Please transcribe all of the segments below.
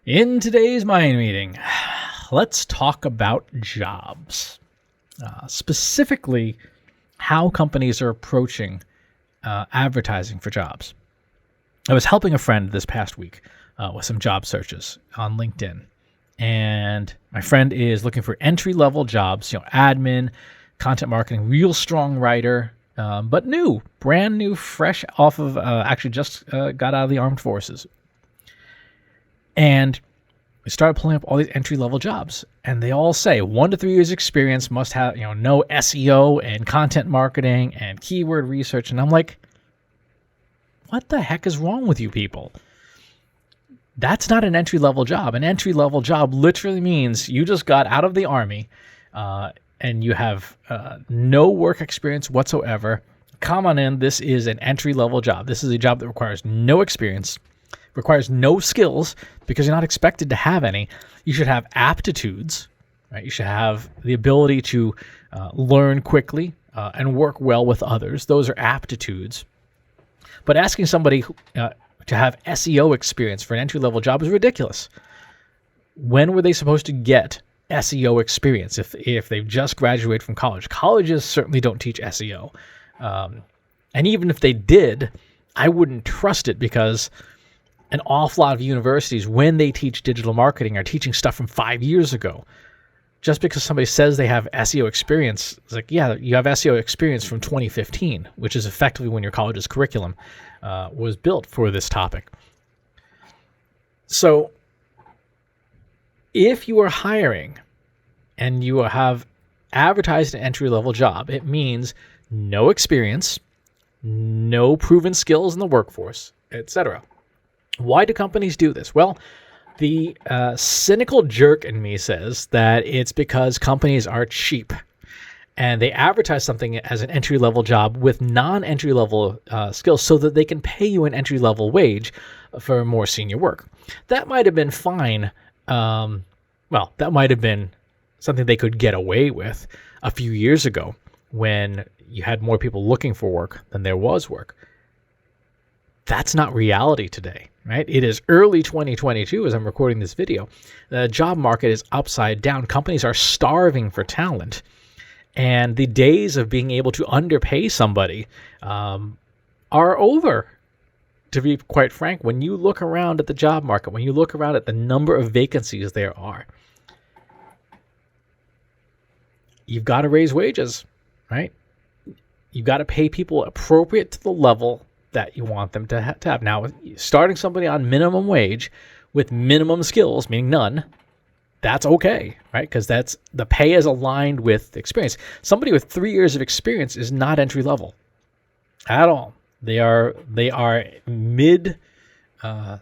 In today's mind meeting, let's talk about jobs, specifically how companies are approaching advertising for jobs. I was helping a friend this past week with some job searches on LinkedIn, and my friend is looking for entry-level jobs, admin, content marketing, real strong writer, but brand new, fresh off of actually just got out of the armed forces. And we started pulling up all these entry-level jobs, and they all say 1 to 3 years experience, must have, no SEO and content marketing and keyword research. And I'm like, what the heck is wrong with you people? That's not an entry-level job. An entry-level job literally means you just got out of the Army and you have no work experience whatsoever. Come on in. This is an entry-level job. This is a job that requires no experience, requires no skills because you're not expected to have any. You should have aptitudes, right? You should have the ability to learn quickly and work well with others. Those are aptitudes. But asking somebody to have SEO experience for an entry-level job is ridiculous. When were they supposed to get SEO experience if they've just graduated from college? Colleges certainly don't teach SEO. And even if they did, I wouldn't trust it because an awful lot of universities, when they teach digital marketing, are teaching stuff from 5 years ago. Just because somebody says they have SEO experience, it's like, yeah, you have SEO experience from 2015, which is effectively when your college's curriculum was built for this topic. So if you are hiring and you have advertised an entry-level job, it means no experience, no proven skills in the workforce, etc. Why do companies do this? Well, the cynical jerk in me says that it's because companies are cheap and they advertise something as an entry-level job with non-entry-level skills so that they can pay you an entry-level wage for more senior work. That might have been fine. That might have been something they could get away with a few years ago when you had more people looking for work than there was work. That's not reality today, right? It is early 2022 as I'm recording this video. The job market is upside down. Companies are starving for talent. And the days of being able to underpay somebody are over. To be quite frank, when you look around at the job market, when you look around at the number of vacancies there are, you've got to raise wages, right? You've got to pay people appropriate to the level that you want them to have. Now, starting somebody on minimum wage with minimum skills, meaning none, that's okay, right? Because that's the pay is aligned with experience. Somebody with 3 years of experience is not entry level at all. They are mid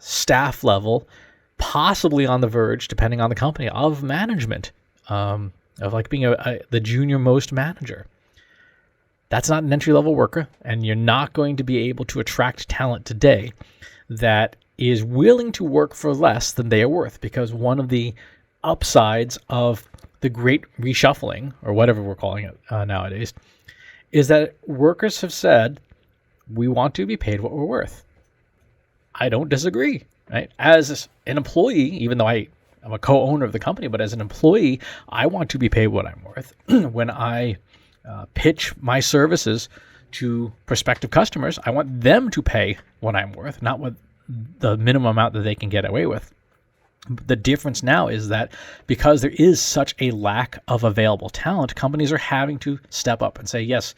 staff level, possibly on the verge, depending on the company, of management, of like being the junior most manager. That's not an entry-level worker, and you're not going to be able to attract talent today that is willing to work for less than they are worth, because one of the upsides of the great reshuffling, or whatever we're calling it nowadays, is that workers have said, we want to be paid what we're worth. I don't disagree, right? As an employee, even though I'm a co-owner of the company, but as an employee, I want to be paid what I'm worth. When I pitch my services to prospective customers, I want them to pay what I'm worth, not what the minimum amount that they can get away with. The difference now is that because there is such a lack of available talent, companies are having to step up and say, yes,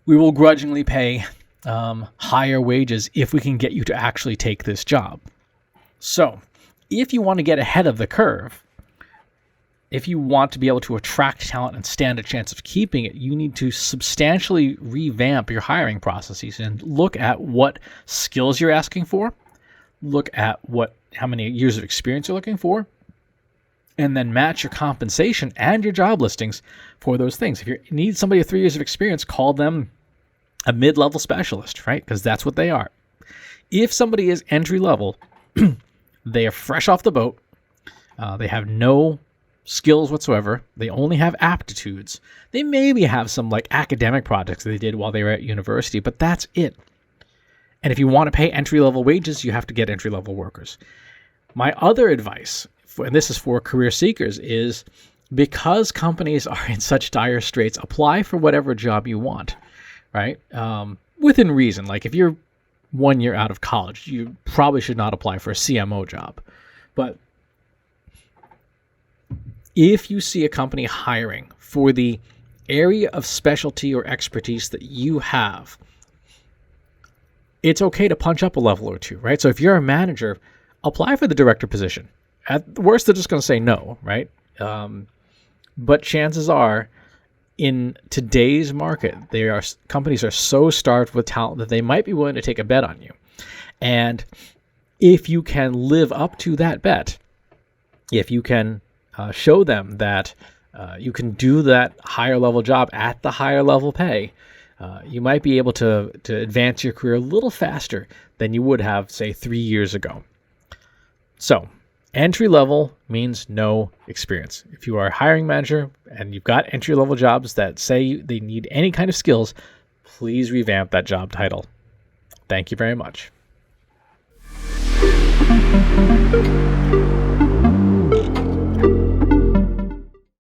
we will grudgingly pay higher wages if we can get you to actually take this job. So if you want to get ahead of the curve, if you want to be able to attract talent and stand a chance of keeping it, you need to substantially revamp your hiring processes and look at what skills you're asking for, look at how many years of experience you're looking for, and then match your compensation and your job listings for those things. If you need somebody with 3 years of experience, call them a mid-level specialist, right? Because that's what they are. If somebody is entry-level, they are fresh off the boat, they have no skills whatsoever, they only have aptitudes. They maybe have some like academic projects that they did while they were at university, but that's it. And if you want to pay entry-level wages, you have to get entry-level workers. My other advice, and this is for career seekers, is because companies are in such dire straits, apply for whatever job you want, right? Within reason. Like if you're 1 year out of college, you probably should not apply for a CMO job. But if you see a company hiring for the area of specialty or expertise that you have, it's okay to punch up a level or two, right? So if you're a manager, apply for the director position. At the worst, they're just going to say no, right? But chances are, in today's market, companies are so starved with talent that they might be willing to take a bet on you. And if you can live up to that bet, if you can show them that you can do that higher level job at the higher level pay, you might be able to advance your career a little faster than you would have, say, 3 years ago. So entry level means no experience. If you are a hiring manager and you've got entry level jobs that say they need any kind of skills, please revamp that job title. Thank you very much.